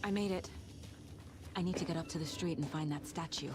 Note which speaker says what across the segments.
Speaker 1: I made it. I need to get up to the street and find that statue.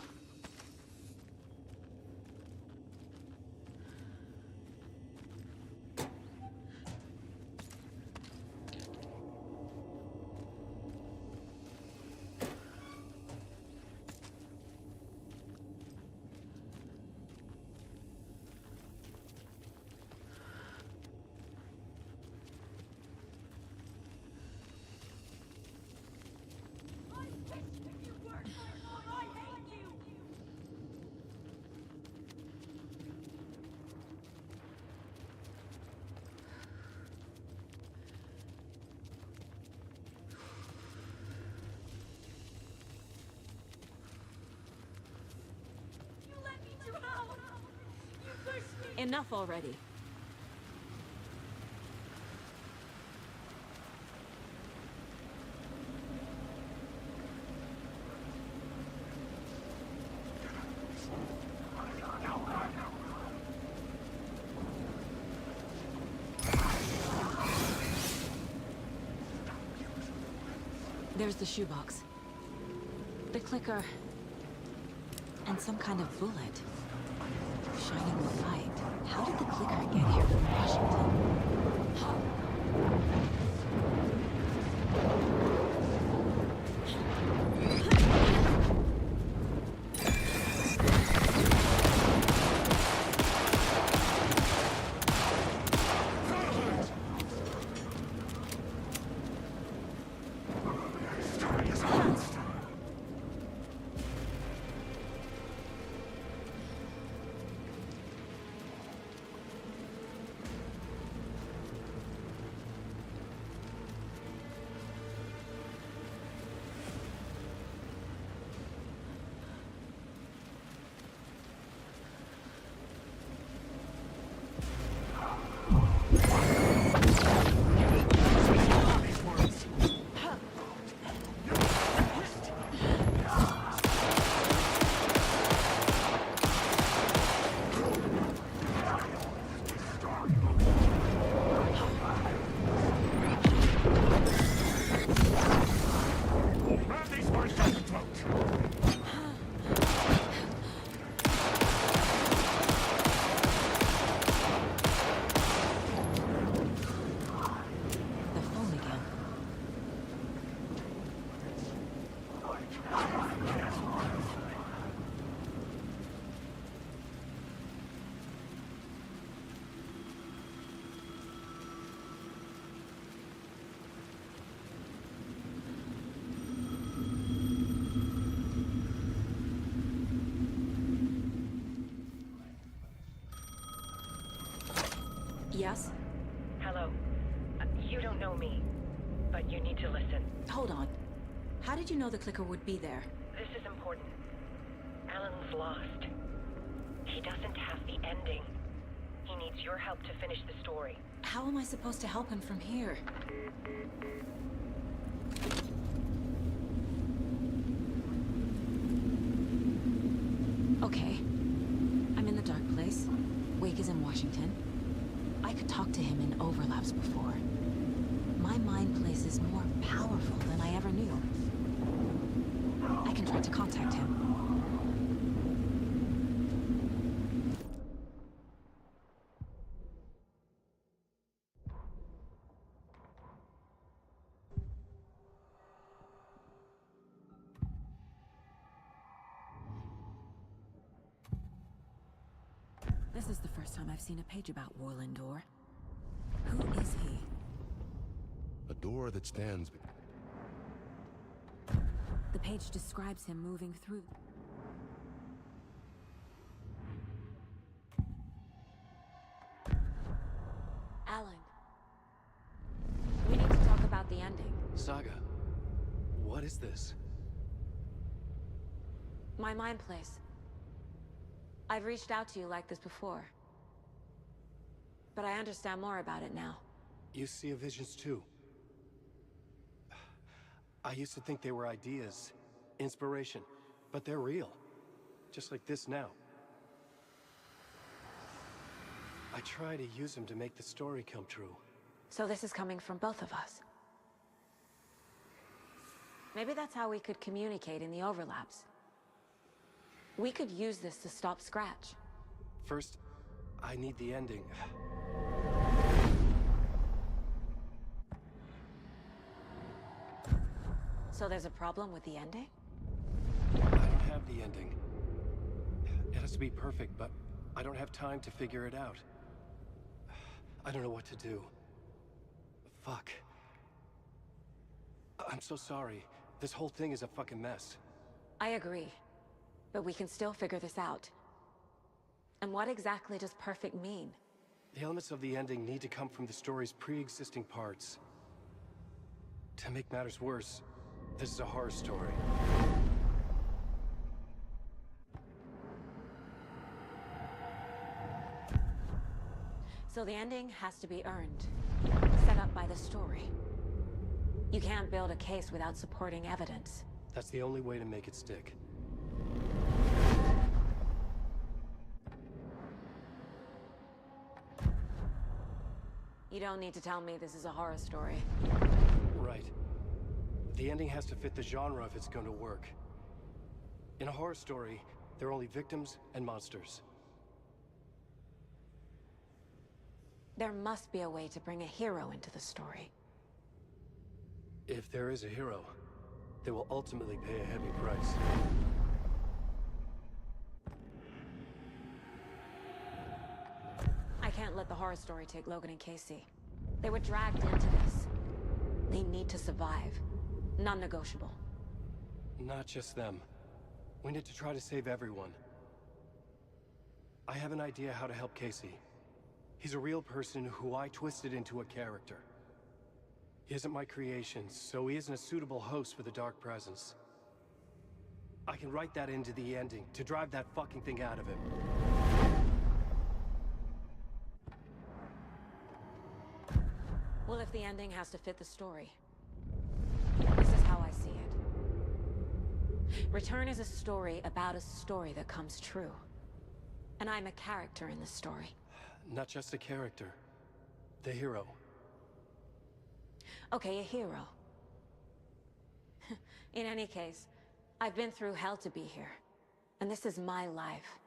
Speaker 1: Enough already. There's the shoebox. The clicker. And some kind of bullet. Shining with light. How did the clicker get here from Washington? Yes?
Speaker 2: Hello. You don't know me, but you need to listen.
Speaker 1: Hold on. How did you know the clicker would be there?
Speaker 2: This is important. Alan's lost. He doesn't have the ending. He needs your help to finish the story.
Speaker 1: How am I supposed to help him from here? Okay. I'm in the dark place. Wake is in Washington. I could talk to him in overlaps before. My mind place is more powerful than I ever knew. I can try to contact him. This is the first time I've seen a page about Warlindor. Who is he?
Speaker 3: A door that stands...
Speaker 1: The page describes him moving through. Alan. We need to talk about the ending.
Speaker 4: Saga, what is this?
Speaker 1: My mind place. I've reached out to you like this before. But I understand more about it now.
Speaker 4: You see visions too. I used to think they were ideas, inspiration, but they're real. Just like this now. I try to use them to make the story come true.
Speaker 1: So this is coming from both of us. Maybe that's how we could communicate in the overlaps. We could use this to stop Scratch.
Speaker 4: First, I need the ending.
Speaker 1: So there's a problem with the ending?
Speaker 4: I don't have the ending. It has to be perfect, but I don't have time to figure it out. I don't know what to do. Fuck. I'm so sorry. This whole thing is a fucking mess.
Speaker 1: I agree. But we can still figure this out. And what exactly does perfect mean?
Speaker 4: The elements of the ending need to come from the story's pre-existing parts. To make matters worse, this is a horror story.
Speaker 1: So the ending has to be earned, set up by the story. You can't build a case without supporting evidence.
Speaker 4: That's the only way to make it stick.
Speaker 1: You don't need to tell me this is a horror story.
Speaker 4: Right. The ending has to fit the genre if it's going to work. In a horror story, there are only victims and monsters.
Speaker 1: There must be a way to bring a hero into the story.
Speaker 4: If there is a hero, they will ultimately pay a heavy price.
Speaker 1: I can't let the horror story take Logan and Casey. They were dragged into this. They need to survive. Non-negotiable.
Speaker 4: Not just them. We need to try to save everyone. I have an idea how to help Casey. He's a real person who I twisted into a character. He isn't my creation, so he isn't a suitable host for the Dark Presence. I can write that into the ending to drive that fucking thing out of him.
Speaker 1: Well, if the ending has to fit the story, this is how I see it. Return is a story about a story that comes true. And I'm a character in this story.
Speaker 4: Not just a character. The hero.
Speaker 1: Okay, a hero. In any case, I've been through hell to be here. And this is my life.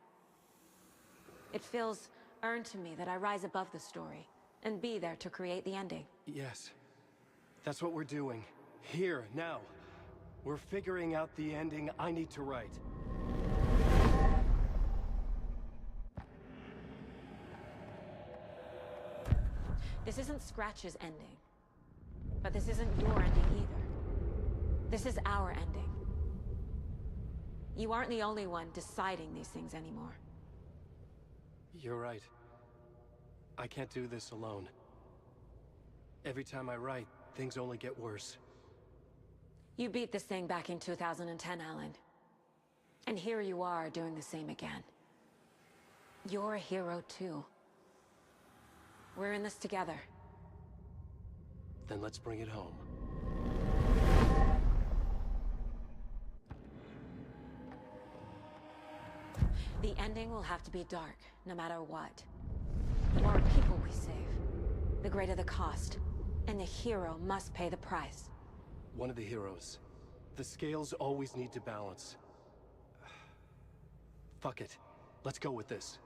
Speaker 1: It feels earned to me that I rise above the story and be there to create the ending.
Speaker 4: Yes. That's what we're doing. Here, now. We're figuring out the ending I need to write.
Speaker 1: This isn't Scratch's ending. But this isn't your ending either. This is our ending. You aren't the only one deciding these things anymore.
Speaker 4: You're right. I can't do this alone. Every time I write, things only get worse.
Speaker 1: You beat this thing back in 2010, Alan. And here you are doing the same again. You're a hero too. We're in this together.
Speaker 4: Then let's bring it home.
Speaker 1: The ending will have to be dark, no matter what. The more people we save, the greater the cost. And the hero must pay the price.
Speaker 4: One of the heroes. The scales always need to balance. Fuck it. Let's go with this.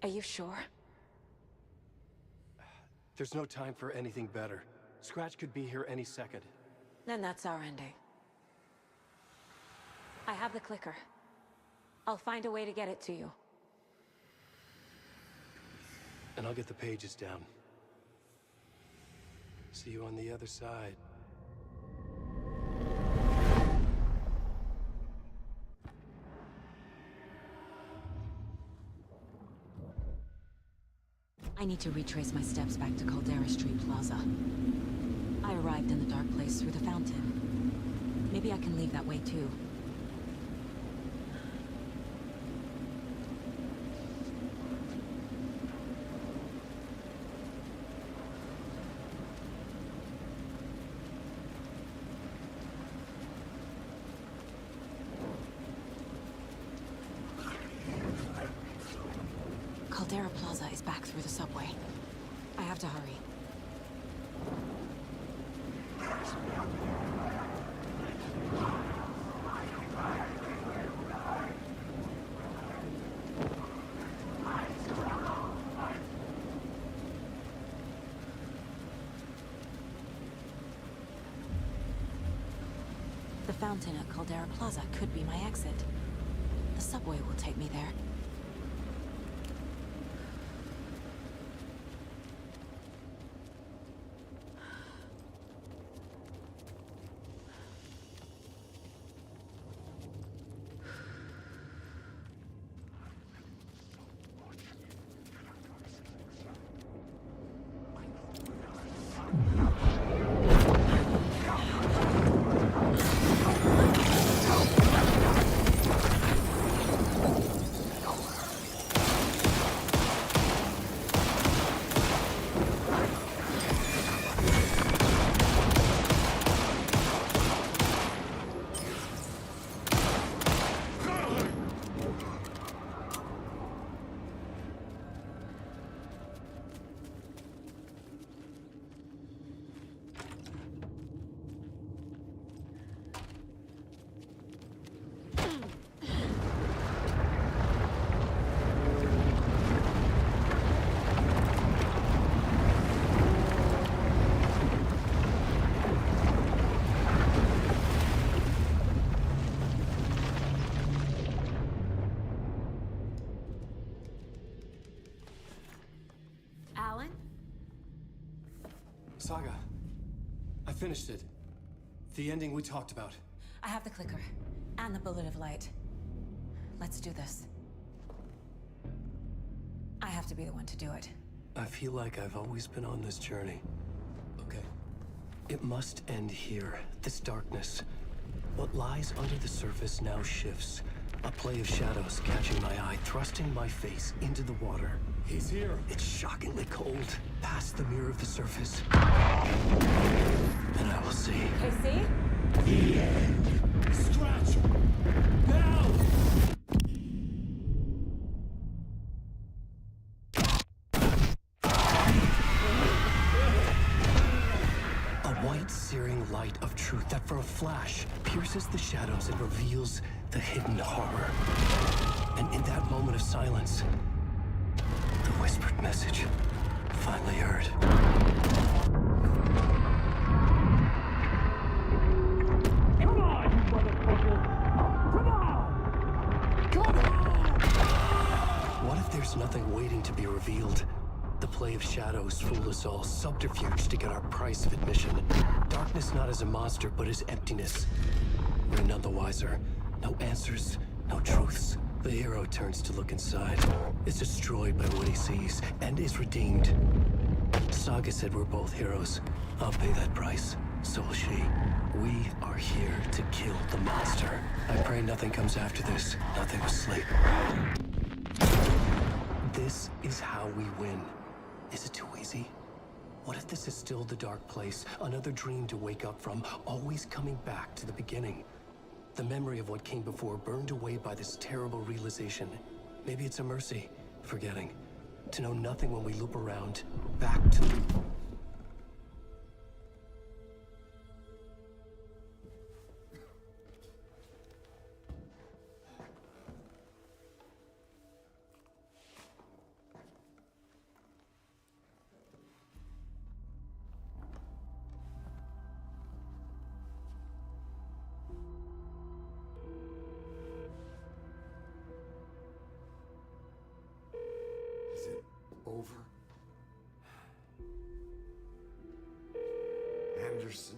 Speaker 1: Are you sure?
Speaker 4: There's no time for anything better. Scratch could be here any second.
Speaker 1: Then that's our ending. I have the clicker. I'll find a way to get it to you.
Speaker 4: And I'll get the pages down. See you on the other side.
Speaker 1: I need to retrace my steps back to Caldera Street Plaza. I arrived in the dark place through the fountain. Maybe I can leave that way too. Caldera Plaza is back through the subway. I have to hurry. fountain at Caldera Plaza could be my exit. The subway will take me there. Alan?
Speaker 4: Saga, I finished it. The ending we talked about.
Speaker 1: I have the clicker. And the bullet of light. Let's do this. I have to be the one to do it.
Speaker 4: I feel like I've always been on this journey. Okay. It must end here. This darkness. What lies under the surface now shifts. A play of shadows catching my eye, thrusting my face into the water. He's here. It's shockingly cold. Past the mirror of the surface. And I will see.
Speaker 1: KC?
Speaker 4: The end. Scratch! Now! A white, searing light of truth that for a flash pierces the shadows and reveals the hidden horror. And in that moment of silence, the whispered message finally heard. Come on, you motherfucker! Come on! Come on! What if there's nothing waiting to be revealed? The play of shadows fooled us all, subterfuge to get our price of admission. Darkness not as a monster, but as emptiness. We're none the wiser. No answers, no truths. The hero turns to look inside, is destroyed by what he sees, and is redeemed. Saga said we're both heroes. I'll pay that price. So will she. We are here to kill the monster. I pray nothing comes after this. Nothing will sleep. This is how we win. Is it too easy? What if this is still the dark place? Another dream to wake up from, always coming back to the beginning. The memory of what came before burned away by this terrible realization. Maybe it's a mercy, forgetting. To know nothing when we loop around, back to...
Speaker 5: Is it over? Anderson?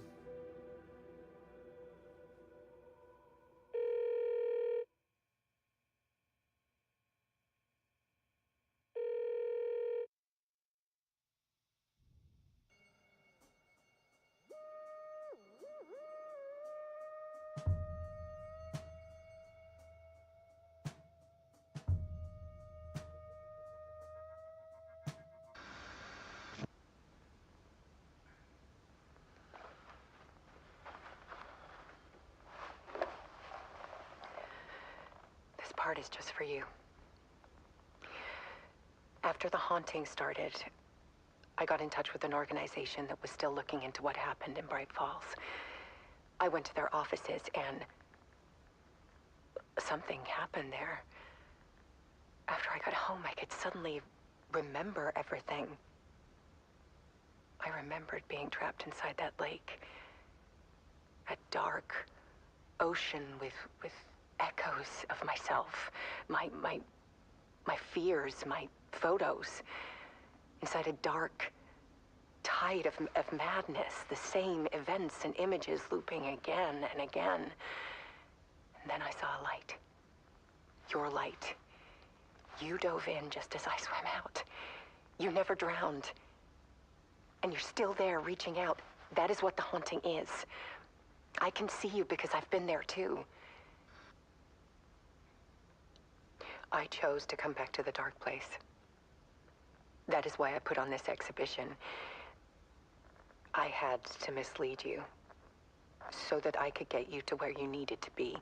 Speaker 2: This part is just for you. After the haunting started, I got in touch with an organization that was still looking into what happened in Bright Falls. I went to their offices and something happened there. After I got home, I could suddenly remember everything. I remembered being trapped inside that lake. At dark, ocean with echoes of myself, my fears, my photos, inside a dark tide of madness, the same events and images looping again and again. And then I saw a light. Your light. You dove in just as I swam out. You never drowned. And you're still there reaching out. That is what the haunting is. I can see you because I've been there too. I chose to come back to the dark place. That is why I put on this exhibition. I had to mislead you, so that I could get you to where you needed to be.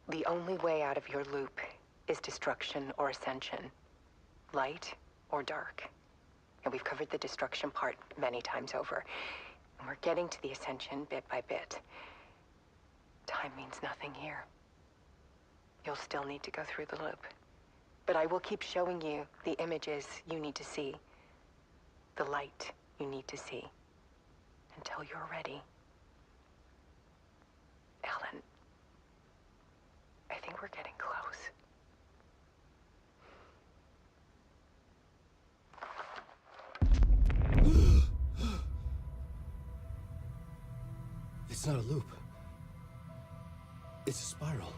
Speaker 2: The only way out of your loop is destruction or ascension, light or dark. And we've covered the destruction part many times over. And we're getting to the ascension bit by bit. Time means nothing here. You'll still need to go through the loop. But I will keep showing you the images you need to see, the light you need to see, until you're ready. Alan, I think we're getting close.
Speaker 4: It's not a loop. It's a spiral.